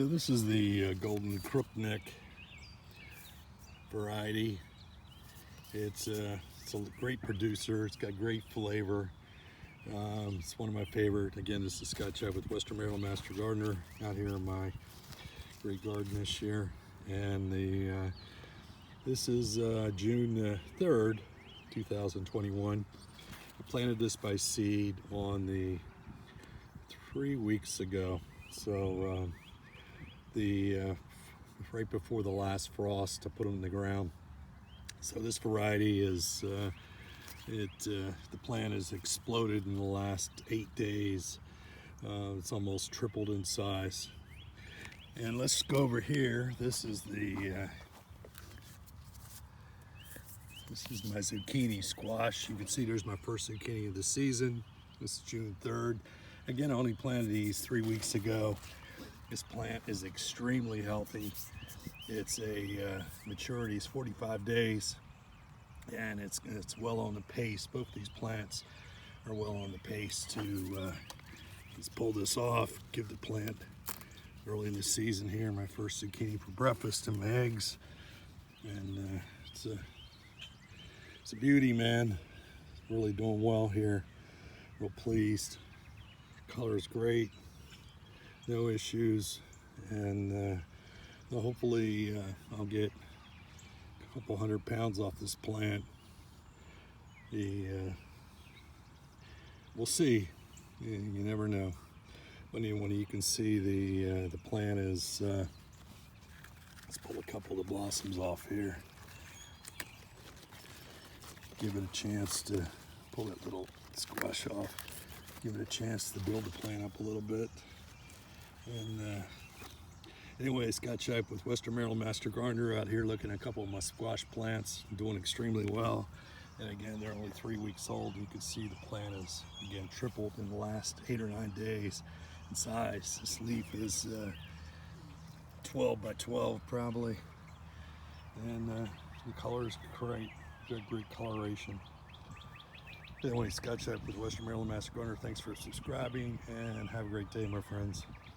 So this is the golden Crookneck variety. It's a great producer. It's got great flavor. It's one of my favorite. Again, this is Scott Chad with Western Maryland Master Gardener out here in my great garden this year. And this is June 3rd, 2021. I planted this by seed on the 3 weeks ago. So right before the last frost, I put them in the ground. So this variety is the plant has exploded in the last 8 days. It's almost tripled in size. And let's go over here. This is my zucchini squash. You can see there's my first zucchini of the season. This is June 3rd. Again, I only planted these 3 weeks ago. This plant is extremely healthy. It's maturity is 45 days, and it's well on the pace. Both these plants are well on the pace to let's pull this off, give the plant early in the season here my first zucchini for breakfast and my eggs. And it's a beauty, man. Really doing well here. Real pleased. Color is great. No issues, and hopefully I'll get a couple 100 pounds off this plant. We'll see. You never know. When you can see the plant is. Let's pull a couple of the blossoms off here. Give it a chance to pull that little squash off. Give it a chance to build the plant up a little bit. And anyway, Scott Chad with Western Maryland Master Gardener out here looking at a couple of my squash plants, doing extremely well. And again, they're only 3 weeks old. You can see the plant is again tripled in the last 8 or 9 days in size. This leaf is 12 by 12 probably, and the color is great. Got great coloration. Anyway, Scott Chad with Western Maryland Master Gardener. Thanks for subscribing, and have a great day, my friends.